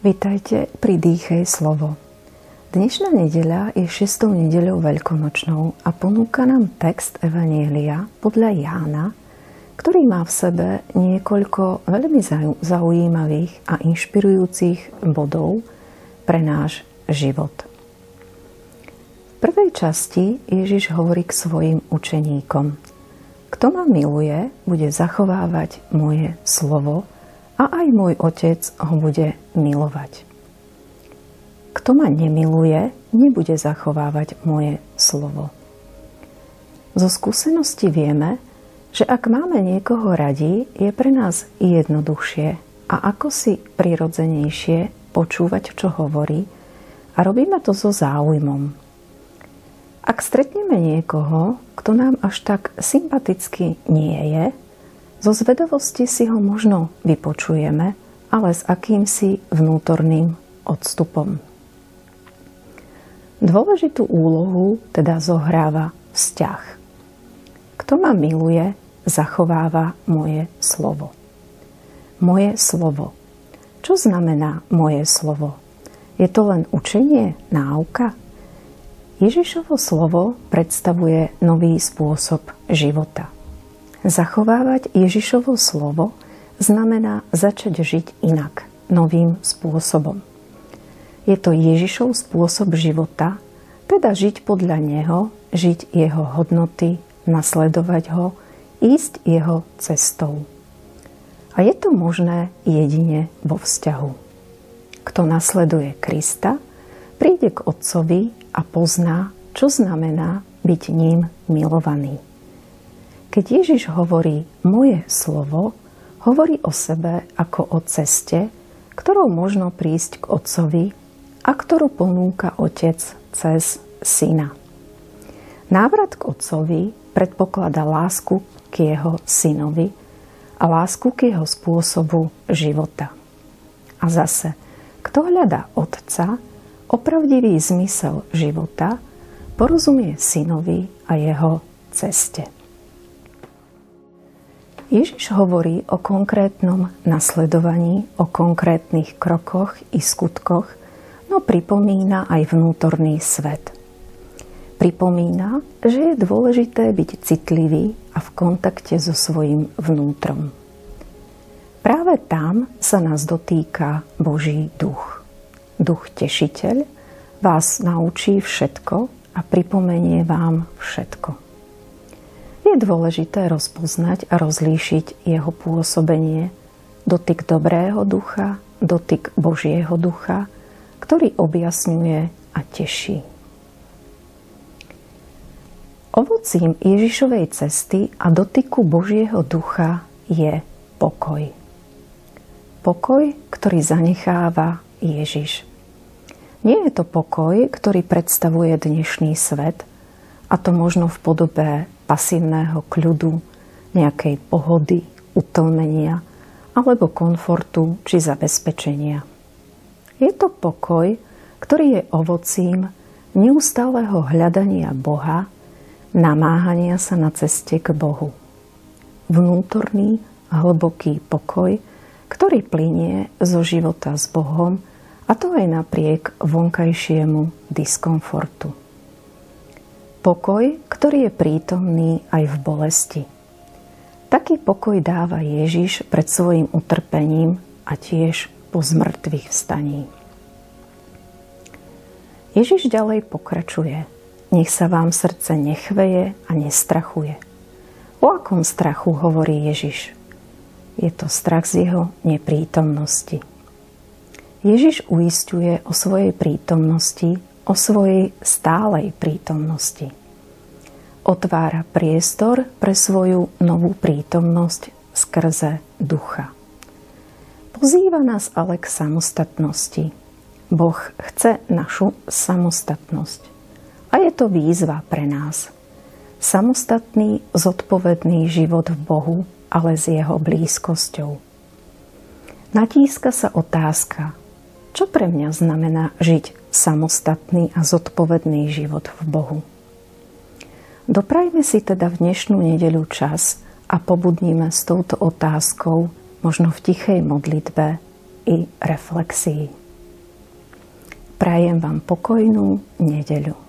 Vitajte pri Dýchej slovo. Dnešná nedeľa je 6. nedeľou veľkonočnou a ponúka nám text Evanjelia podľa Jána, ktorý má v sebe niekoľko veľmi zaujímavých a inšpirujúcich bodov pre náš život. V prvej časti Ježiš hovorí k svojim učeníkom: Kto ma miluje, bude zachovávať moje slovo, a aj môj Otec ho bude milovať. Kto ma nemiluje, nebude zachovávať moje slovo. Zo skúsenosti vieme, že ak máme niekoho radi, je pre nás jednoduchšie a ako si prirodzenejšie počúvať, čo hovorí, a robíme to so záujmom. Ak stretneme niekoho, kto nám až tak sympaticky nie je, zo zvedavosti si ho možno vypočujeme, ale s akýmsi vnútorným odstupom. Dôležitú úlohu teda zohráva vzťah. Kto ma miluje, zachováva moje slovo. Moje slovo. Čo znamená moje slovo? Je to len učenie, náuka? Ježišovo slovo predstavuje nový spôsob života. Zachovávať Ježišovo slovo znamená začať žiť inak, novým spôsobom. Je to Ježišov spôsob života, teda žiť podľa neho, žiť jeho hodnoty, nasledovať ho, ísť jeho cestou. A je to možné jedine vo vzťahu. Kto nasleduje Krista, príde k Otcovi a pozná, čo znamená byť ním milovaný. Keď Ježiš hovorí moje slovo, hovorí o sebe ako o ceste, ktorou možno prísť k Otcovi a ktorú ponúka Otec cez Syna. Návrat k Otcovi predpokladá lásku k jeho Synovi a lásku k jeho spôsobu života. A zase, kto hľadá Otca, opravdivý zmysel života, porozumie Synovi a jeho ceste. Ježiš hovorí o konkrétnom nasledovaní, o konkrétnych krokoch i skutkoch, no pripomína aj vnútorný svet. Pripomína, že je dôležité byť citlivý a v kontakte so svojím vnútrom. Práve tam sa nás dotýka Boží duch. Duch Tešiteľ vás naučí všetko a pripomenie vám všetko. Je dôležité rozpoznať a rozlíšiť jeho pôsobenie, dotyk dobrého ducha, dotyk Božieho ducha, ktorý objasňuje a teší. Ovocím Ježišovej cesty a dotyku Božieho ducha je pokoj. Pokoj, ktorý zanecháva Ježiš. Nie je to pokoj, ktorý predstavuje dnešný svet, a to možno v podobe pasívneho kľudu, nejakej pohody, utlmenia alebo komfortu či zabezpečenia. Je to pokoj, ktorý je ovocím neustáleho hľadania Boha, namáhania sa na ceste k Bohu. Vnútorný, hlboký pokoj, ktorý plynie zo života s Bohom, a to aj napriek vonkajšiemu diskomfortu. Pokoj, ktorý je prítomný aj v bolesti. Taký pokoj dáva Ježiš pred svojim utrpením a tiež po zmrtvých vstaní. Ježiš ďalej pokračuje: Nech sa vám srdce nechveje a nestrachuje. O akom strachu hovorí Ježiš? Je to strach z jeho neprítomnosti. Ježiš uisťuje o svojej prítomnosti, o svojej stálej prítomnosti. Otvára priestor pre svoju novú prítomnosť skrze ducha. Pozýva nás ale k samostatnosti. Boh chce našu samostatnosť. A je to výzva pre nás. Samostatný, zodpovedný život v Bohu, ale s jeho blízkosťou. Natíska sa otázka: čo pre mňa znamená žiť samostatný a zodpovedný život v Bohu? Doprajme si teda v dnešnú nedeľu čas a pobudníme s touto otázkou, možno v tichej modlitbe i reflexii. prajem vám pokojnú nedeľu.